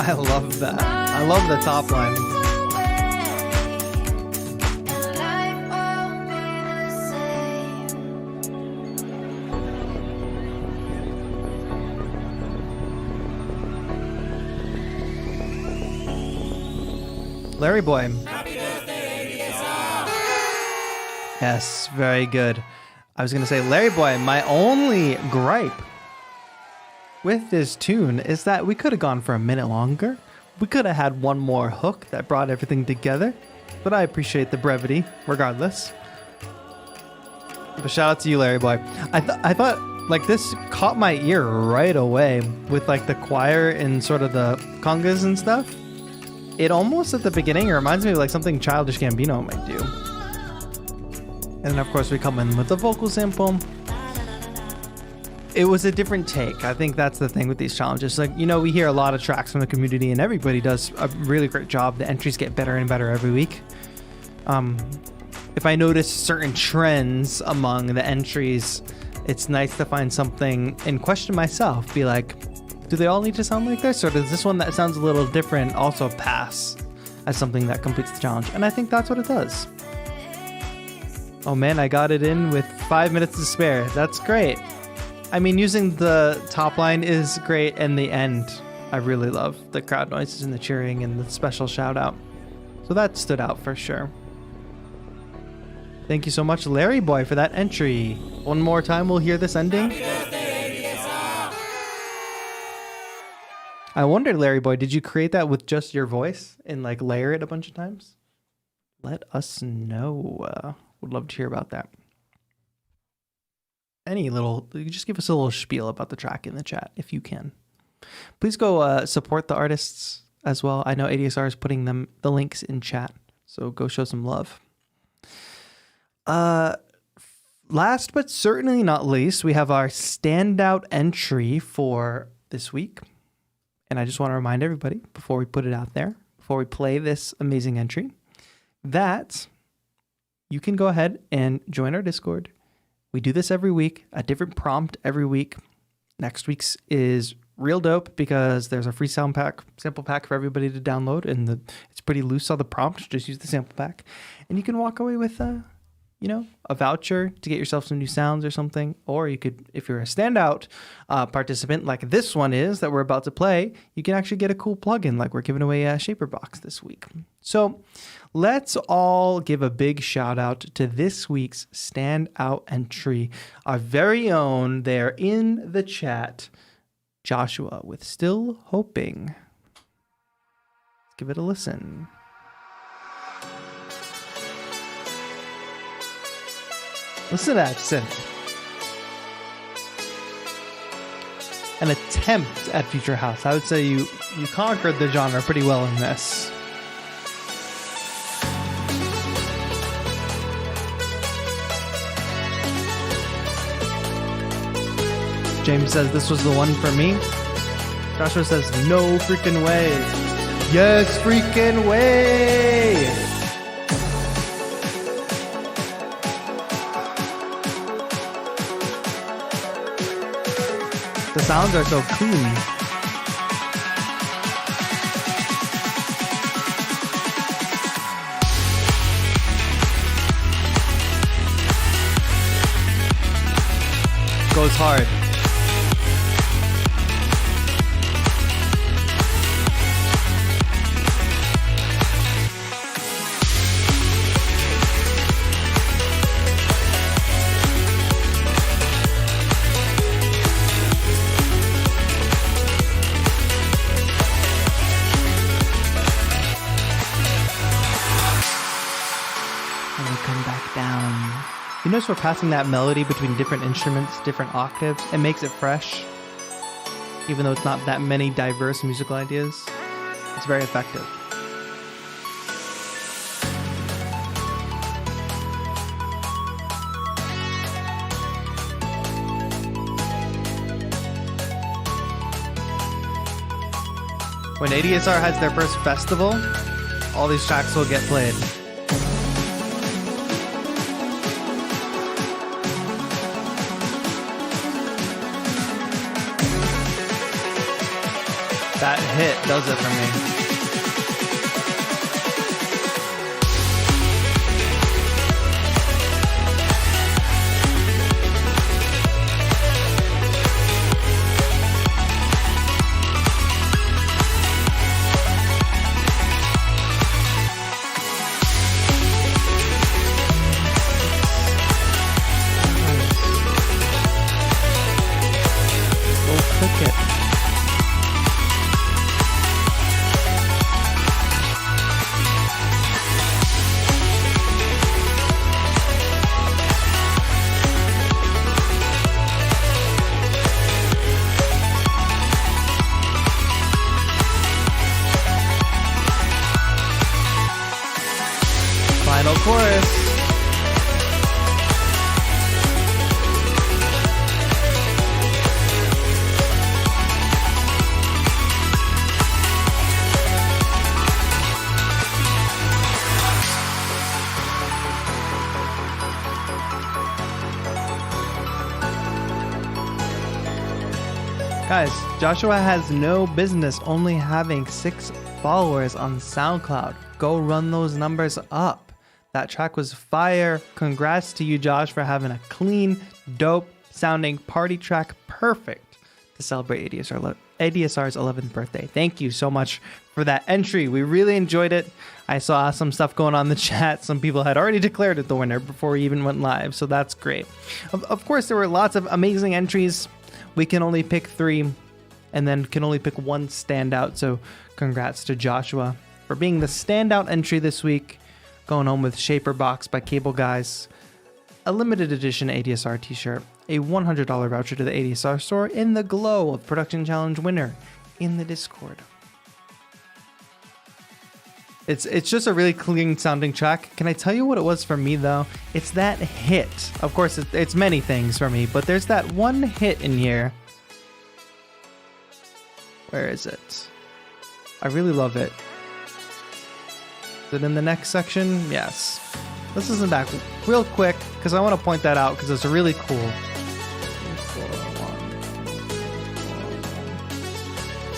S1: I love that. I love the top line. Larry Boy. Happy birthday, ADSR! Yes, very good. I was going to say, Larry Boy, my only gripe with this tune is that we could have gone for a minute longer. We could have had one more hook that brought everything together, but I appreciate the brevity regardless. But shout out to you, Larry Boy. I thought like this caught my ear right away with like the choir and sort of the congas and stuff. It almost at the beginning, it reminds me of like something Childish Gambino might do. And then of course we come in with the vocal sample. It was a different take. I think that's the thing with these challenges. Like, you know, we hear a lot of tracks from the community and everybody does a really great job. The entries get better and better every week. If I notice certain trends among the entries, it's nice to find something and question myself. Be like, do they all need to sound like this? Or does this one that sounds a little different also pass as something that completes the challenge? And I think that's what it does. Oh man, I got it in with 5 minutes to spare. That's great. I mean, using the top line is great, and the end, I really love the crowd noises and the cheering and the special shout out. So that stood out for sure. Thank you so much, Larry Boy, for that entry. One more time, we'll hear this ending. I wondered, Larry Boy, did you create that with just your voice and like layer it a bunch of times? Let us know. Would love to hear about that. Just give us a little spiel about the track in the chat if you can. Please go support the artists as well. I know ADSR is putting the links in chat, so go show some love. Last but certainly not least, we have our standout entry for this week. And I just want to remind everybody before we put it out there, before we play this amazing entry, that you can go ahead and join our Discord. We do this every week, a different prompt every week. Next week's is real dope because there's a free sample pack for everybody to download, and it's pretty loose on the prompt. Just use the sample pack, and you can walk away with a voucher to get yourself some new sounds or something. Or you could, if you're a standout participant like this one is that we're about to play, you can actually get a cool plugin like we're giving away a Shaperbox this week. So let's all give a big shout out to this week's standout entry, our very own there in the chat, Joshua with Still Hoping. Let's give it a listen. Listen to that synth. An attempt at future house. I would say you conquered the genre pretty well in this. James says this was the one for me. Joshua says no freaking way. Yes, freaking way. The sounds are so clean. Goes hard. You notice we're passing that melody between different instruments, different octaves. It makes it fresh, even though it's not that many diverse musical ideas. It's very effective. When ADSR has their first festival, all these tracks will get played. That hit does it for me. Go click it. Final chorus. Guys, Joshua has no business only having 6 followers on SoundCloud. Go run those numbers up. That track was fire. Congrats to you, Josh, for having a clean, dope sounding party track perfect to celebrate ADSR's 11th birthday. Thank you so much for that entry. We really enjoyed it. I saw some stuff going on in the chat. Some people had already declared it the winner before we even went live, so that's great. Of course, there were lots of amazing entries. We can only pick 3 and then can only pick 1 standout, so congrats to Joshua for being the standout entry this week. Going home with Shaperbox by Cablebuys, a limited edition ADSR t-shirt, a $100 voucher to the ADSR store, in the glow of Production Challenge winner in the Discord. It's just a really clean sounding track. Can I tell you what it was for me though? It's that hit. Of course, it's many things for me, but there's that one hit in here Where is it? I really love it. Is it in the next section? Yes. Let's listen back real quick because I want to point that out because it's really cool.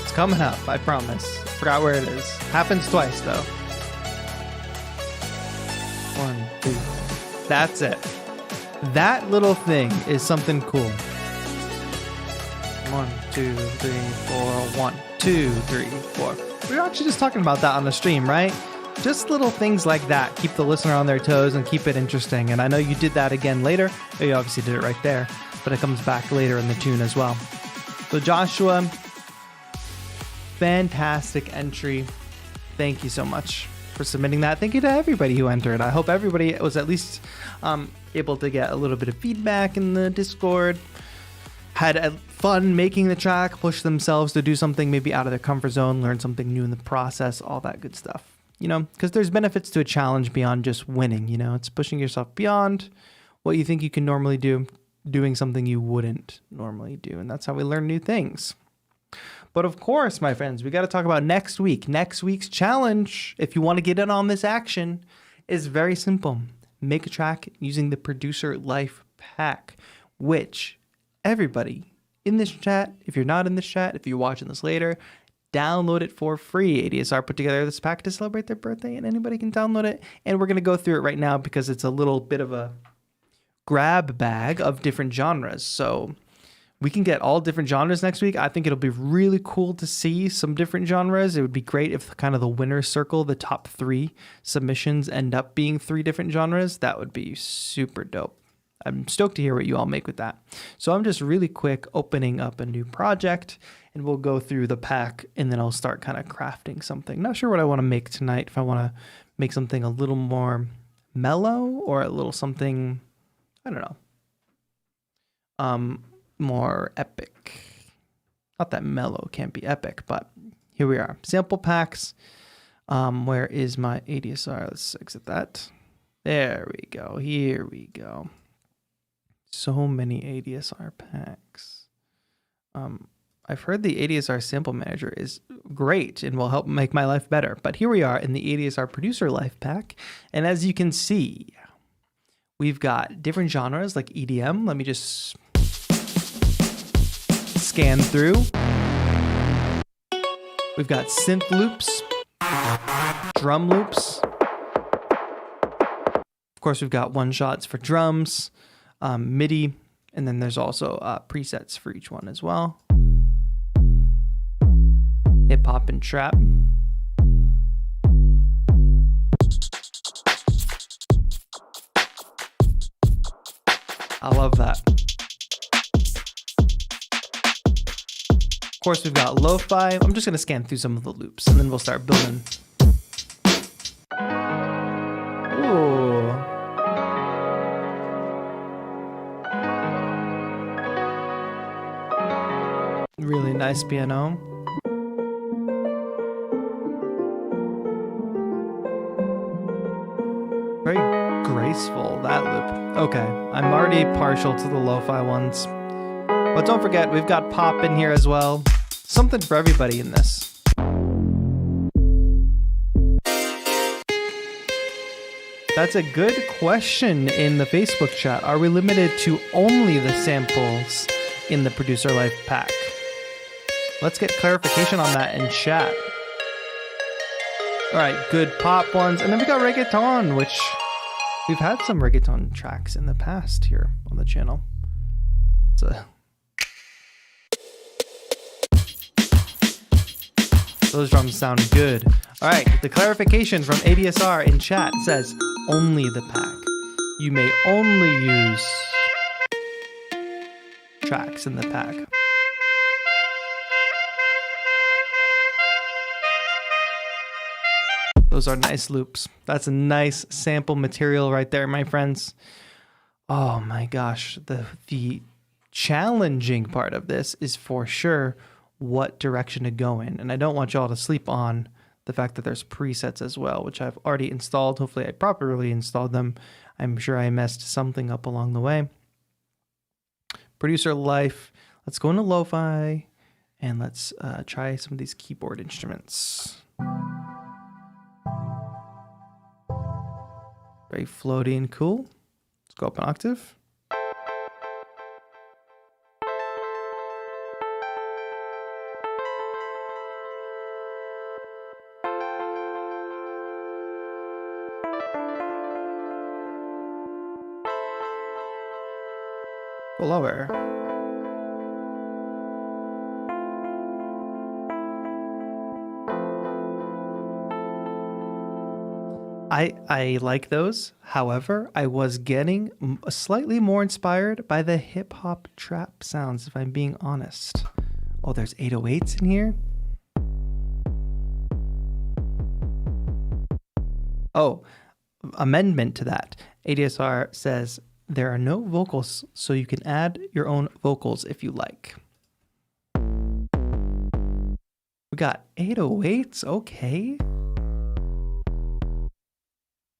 S1: It's coming up, I promise. Forgot where it is. Happens twice though. 1, 2. That's it. That little thing is something cool. 1, 2, 3, 4. 1, 2, 3, 4. We were actually just talking about that on the stream, right? Just little things like that keep the listener on their toes and keep it interesting. And I know you did that again later. You obviously did it right there, but it comes back later in the tune as well. So Joshua, fantastic entry. Thank you so much for submitting that. Thank you to everybody who entered. I hope everybody was at least able to get a little bit of feedback in the Discord, had fun making the track, push themselves to do something maybe out of their comfort zone, learn something new in the process, all that good stuff. You know, because there's benefits to a challenge beyond just winning. You know, it's pushing yourself beyond what you think you can normally do, doing something you wouldn't normally do. And that's how we learn new things. But of course, my friends, we got to talk about next week. Next week's challenge, if you want to get in on this action, is very simple. Make a track using the Producer Life Pack, which everybody in this chat, if you're not in this chat, if you're watching this later, download it for free. ADSR put together this pack to celebrate their birthday, and anybody can download it. And we're going to go through it right now because it's a little bit of a grab bag of different genres. So we can get all different genres next week. I think it'll be really cool to see some different genres. It would be great if kind of the winner's circle, the top 3 submissions end up being 3 different genres. That would be super dope. I'm stoked to hear what you all make with that. So I'm just really quick opening up a new project and we'll go through the pack and then I'll start kind of crafting something. Not sure what I want to make tonight. If I want to make something a little more mellow or a little something, I don't know, more epic. Not that mellow can't be epic, but here we are. Sample packs. Where is my ADSR? Let's exit that. There we go. Here we go. So many ADSR packs. I've heard the ADSR sample manager is great and will help make my life better. But here we are in the ADSR producer life pack. And as you can see, we've got different genres like EDM. Let me just scan through. We've got synth loops, drum loops. Of course, we've got one shots for drums, MIDI, and then there's also presets for each one as well. Hip hop and trap. I love that. Of course, we've got lo-fi. I'm just going to scan through some of the loops and then we'll start building. Ooh. Really nice piano. Very graceful, that loop. Okay, I'm already partial to the lo-fi ones. But don't forget, we've got pop in here as well. Something for everybody in this. That's a good question in the Facebook chat. Are we limited to only the samples in the Producer Life pack? Let's get clarification on that in chat. All right, good pop ones. And then we got reggaeton, which we've had some reggaeton tracks in the past here on the channel. Those drums sound good. All right, the clarification from ADSR in chat says only the pack. You may only use tracks in the pack. Those are nice loops. That's a nice sample material right there, my friends. Oh my gosh, the challenging part of this is for sure what direction to go in. And I don't want y'all to sleep on the fact that there's presets as well, which I've already installed. Hopefully I properly installed them. I'm sure I messed something up along the way. Producer Life. Let's go into lo-fi And let's try some of these keyboard instruments. Very floaty and cool. Let's go up an octave. Go lower. I like those. However, I was getting slightly more inspired by the hip hop trap sounds, if I'm being honest. Oh, there's 808s in here. Oh, amendment to that. ADSR says there are no vocals, so you can add your own vocals if you like. We got 808s, okay.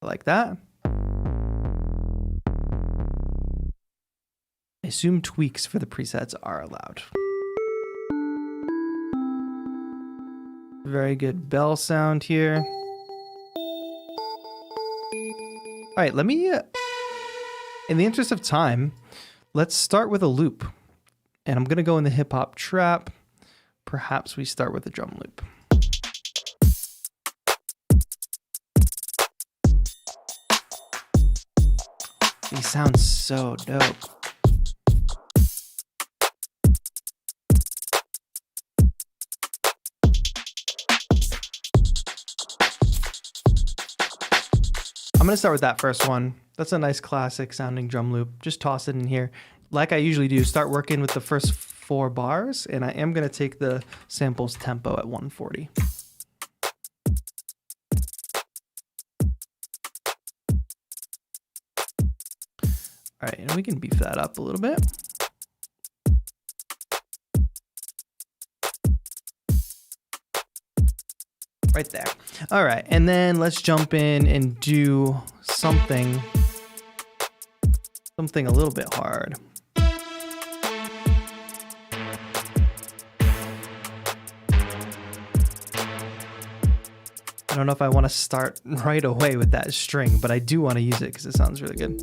S1: Like that. I assume tweaks for the presets are allowed. Very good bell sound here. All right, let me, in the interest of time, let's start with a loop. And I'm gonna go in the hip hop trap. Perhaps we start with a drum loop. These sound so dope. I'm gonna start with that first one. That's a nice classic sounding drum loop. Just toss it in here. Like I usually do, start working with the first 4 bars, and I am gonna take the samples tempo at 140. All right, and we can beef that up a little bit. Right there. All right, and then let's jump in and do something a little bit hard. I don't know if I want to start right away with that string, but I do want to use it because it sounds really good.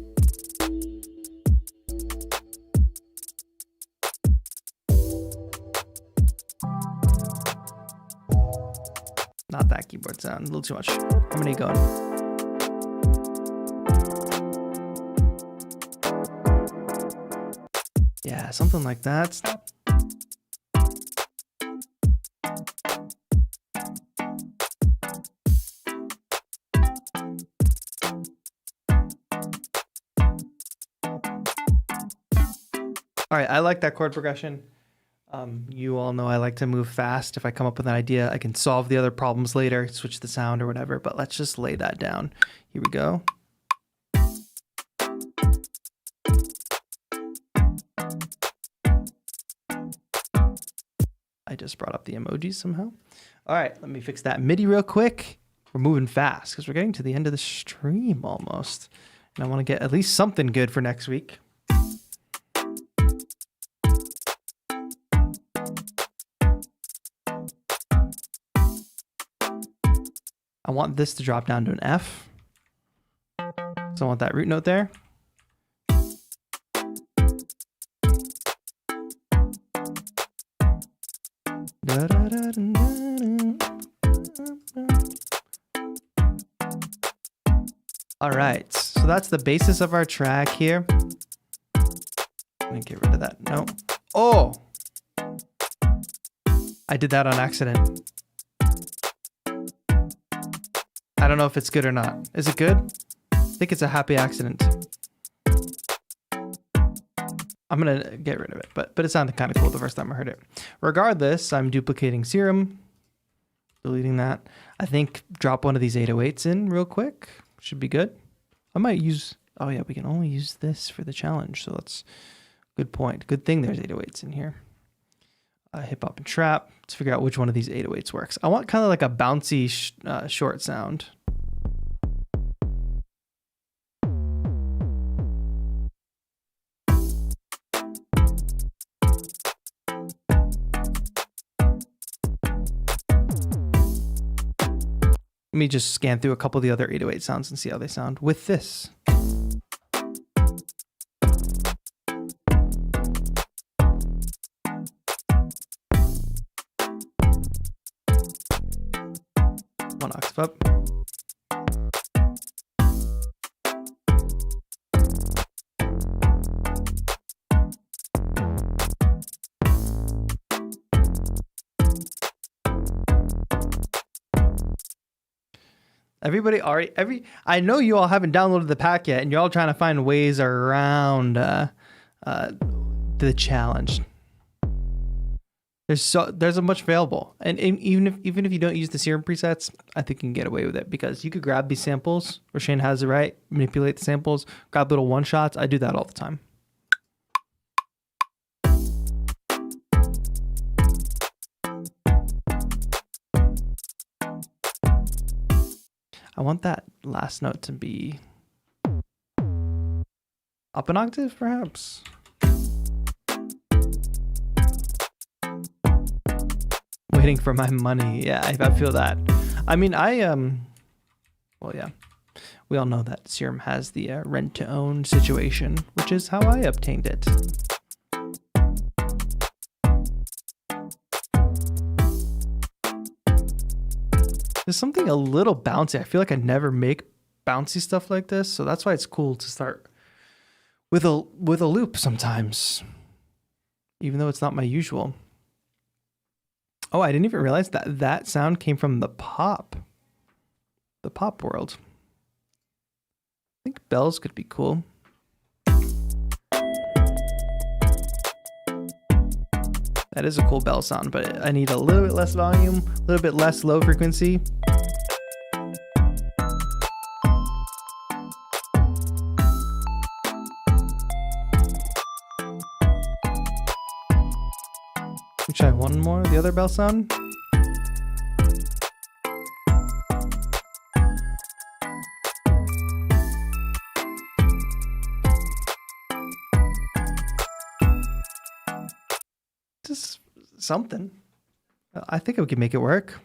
S1: Not that keyboard sound, a little too much. How many going? Yeah, something like that. All right, I like that chord progression. You all know I like to move fast. If I come up with an idea, I can solve the other problems later, switch the sound or whatever, but let's just lay that down. Here we go. I just brought up the emojis somehow. All right, let me fix that MIDI real quick. We're moving fast because we're getting to the end of the stream almost. And I want to get at least something good for next week. I want this to drop down to an F. So I want that root note there. All right, so that's the basis of our track here. Let me get rid of that. No. Oh! I did that on accident. I don't know if it's good or not. Is it good? I think it's a happy accident. I'm gonna get rid of it, but it sounded kind of cool the first time I heard it. Regardless, I'm duplicating Serum, deleting that. I think drop one of these 808s in real quick. Should be good. I might use, oh yeah, we can only use this for the challenge. So that's good point. Good thing there's 808s in here. Hip hop and trap. Let's figure out which one of these 808s works. I want kind of like a bouncy short sound. Let me just scan through a couple of the other 808 sounds and see how they sound with this. One octave up. Everybody already, I know you all haven't downloaded the pack yet, and you're all trying to find ways around the challenge. There's a bunch available, and even if you don't use the serum presets, I think you can get away with it because you could grab these samples, or Shane has it right, manipulate the samples, grab little one shots. I do that all the time. I want that last note to be up an octave, perhaps. Waiting for my money. Yeah, I feel that. I mean, well, yeah. We all know that Serum has the rent-to-own situation, which is how I obtained it. There's something a little bouncy. I feel like I never make bouncy stuff like this, so that's why it's cool to start with a loop sometimes, even though it's not my usual. Oh, I didn't even realize that sound came from the pop world. I think bells could be cool. That is a cool bell sound, but I need a little bit less volume, a little bit less low frequency. Let me try one more, the other bell sound. Just something. I think we can make it work.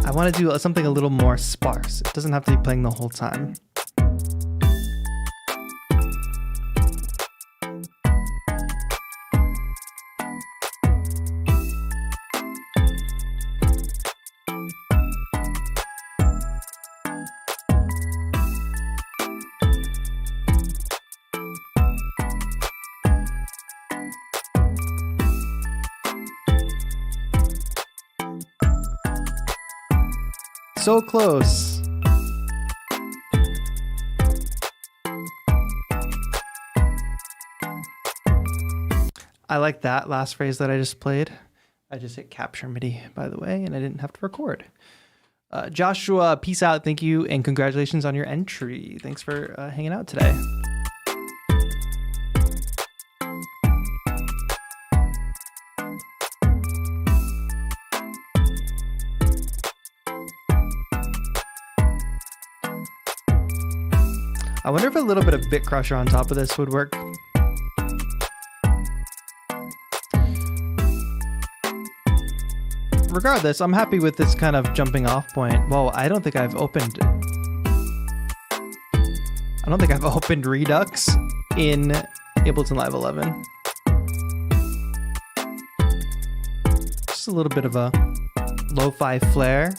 S1: I want to do something a little more sparse. It doesn't have to be playing the whole time. So close. I like that last phrase that I just played. I just hit capture MIDI, by the way, and I didn't have to record. Joshua, peace out. Thank you, and congratulations on your entry. Thanks for hanging out today. I wonder if a little bit of Bit Crusher on top of this would work. Regardless, I'm happy with this kind of jumping off point. Well, I don't think I've opened Redux in Ableton Live 11. Just a little bit of a lo-fi flair.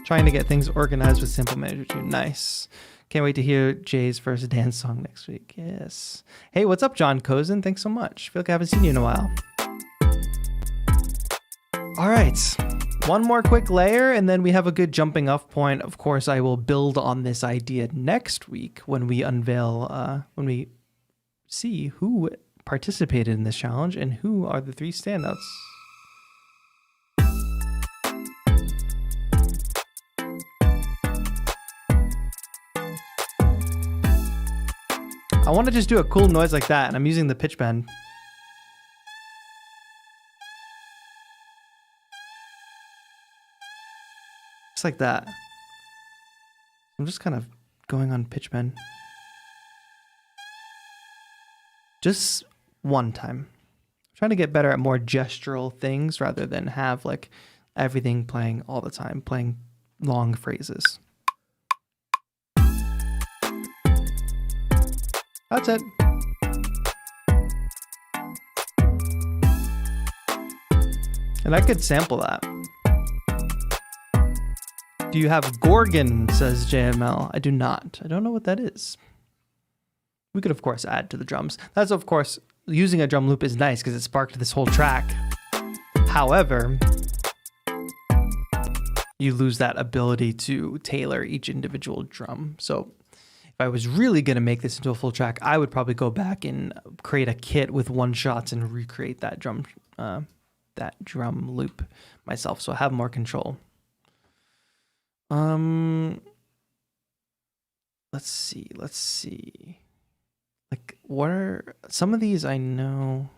S1: Trying to get things organized with Sample Manager too. Nice. Can't wait to hear Jay's first dance song next week. Yes. Hey, what's up, John Cozen? Thanks so much. Feel like I haven't seen you in a while. All right. One more quick layer, and then we have a good jumping off point. Of course, I will build on this idea next week when we unveil, when we see who participated in this challenge and who are the 3 standouts. I want to just do a cool noise like that, and I'm using the pitch bend. Just like that. I'm just kind of going on pitch bend. Just one time. Trying to get better at more gestural things rather than have like everything playing all the time, playing long phrases. That's it. And I could sample that. Do you have Gorgon, says JML. I do not. I don't know what that is. We could, of course, add to the drums. That's, of course, using a drum loop is nice because it sparked this whole track. However, you lose that ability to tailor each individual drum. So if I was really going to make this into a full track, I would probably go back and create a kit with one shots and recreate that drum loop myself. So I have more control. Let's see. Like, what are some of these I know?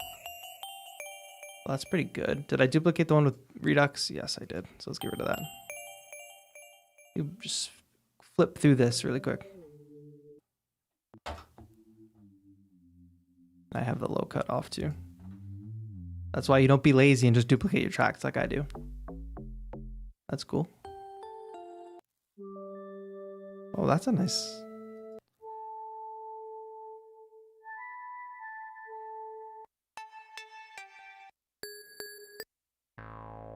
S1: Well, that's pretty good. Did I duplicate the one with Redux? Yes, I did. So let's get rid of that. You just flip through this really quick. I have the low cut off too. That's why you don't be lazy and just duplicate your tracks like I do. That's cool. Oh, that's a nice...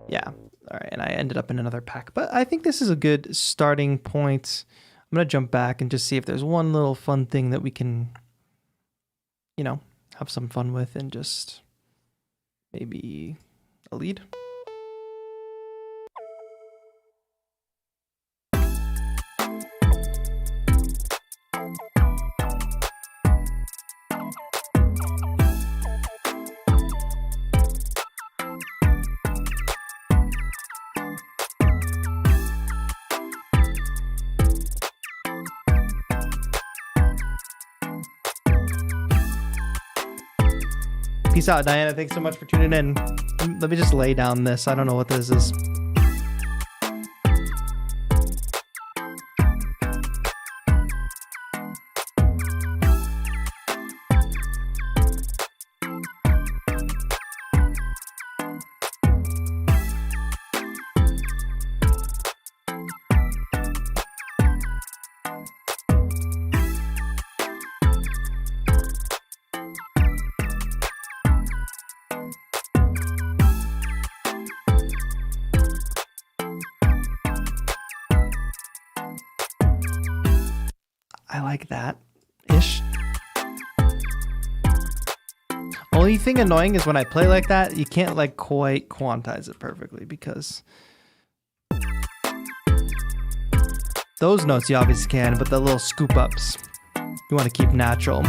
S1: Yeah. All right. And I ended up in another pack, but I think this is a good starting point. I'm going to jump back and just see if there's one little fun thing that we can, you know, have some fun with, and just maybe a lead. Peace out, Diana. Thanks so much for tuning in. Let me just lay down this. I don't know what this is. I like that-ish. Only thing annoying is when I play like that, you can't like quite quantize it perfectly, because those notes you obviously can, but the little scoop ups, you want to keep natural.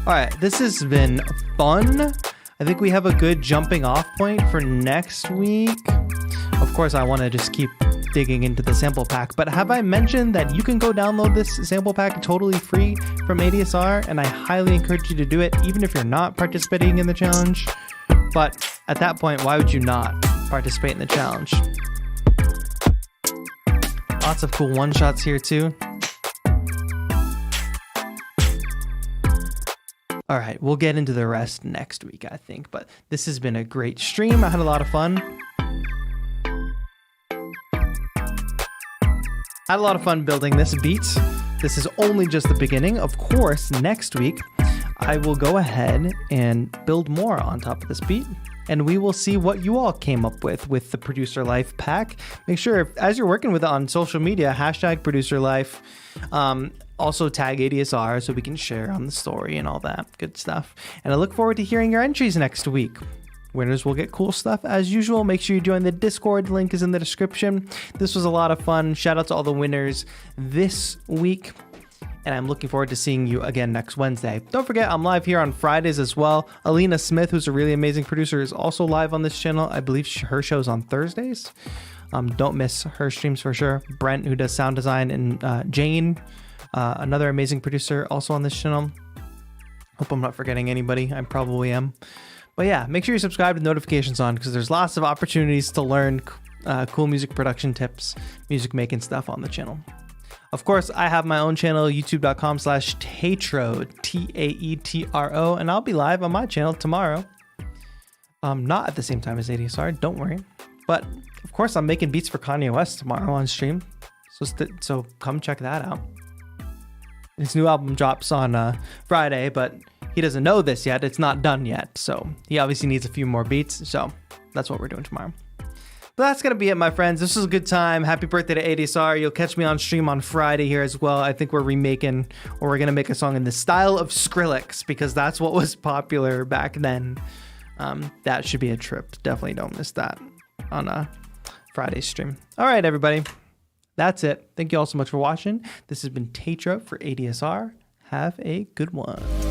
S1: All right, this has been fun. I think we have a good jumping off point for next week. Of course, I want to just keep digging into the sample pack, but have I mentioned that you can go download this sample pack totally free from ADSR? And I highly encourage you to do it, even if you're not participating in the challenge. But at that point, why would you not participate in the challenge? Lots of cool one-shots here too. All right, we'll get into the rest next week, I think. But this has been a great stream. I had a lot of fun. Had a lot of fun building this beat. This is only just the beginning. Of course, next week, I will go ahead and build more on top of this beat. And we will see what you all came up with the Producer Life pack. Make sure, as you're working with it on social media, hashtag Producer Life. Also tag ADSR so we can share on the story and all that good stuff. And I look forward to hearing your entries next week. Winners will get cool stuff as usual. Make sure you join the Discord. Link is in the description. This was a lot of fun. Shout out to all the winners this week. And I'm looking forward to seeing you again next Wednesday. Don't forget, I'm live here on Fridays as well. Alina Smith, who's a really amazing producer, is also live on this channel. I believe her show's on Thursdays. Don't miss her streams for sure. Brent, who does sound design, and Jane, another amazing producer, also on this channel. Hope I'm not forgetting anybody. I probably am. But yeah, make sure you subscribe with notifications on, because there's lots of opportunities to learn cool music production tips, music making stuff on the channel. Of course, I have my own channel, youtube.com/Taetro, Taetro, and I'll be live on my channel tomorrow. Not at the same time as ADSR, don't worry. But of course, I'm making beats for Kanye West tomorrow on stream, so come check that out. His new album drops on Friday, but he doesn't know this yet. It's not done yet, so he obviously needs a few more beats. So that's what we're doing tomorrow. But that's going to be it, my friends. This was a good time. Happy birthday to ADSR. You'll catch me on stream on Friday here as well. I think we're remaking, or we're going to make a song in the style of Skrillex, because that's what was popular back then. That should be a trip. Definitely don't miss that on a Friday stream. All right, everybody. That's it. Thank you all so much for watching. This has been Taetro for ADSR. Have a good one.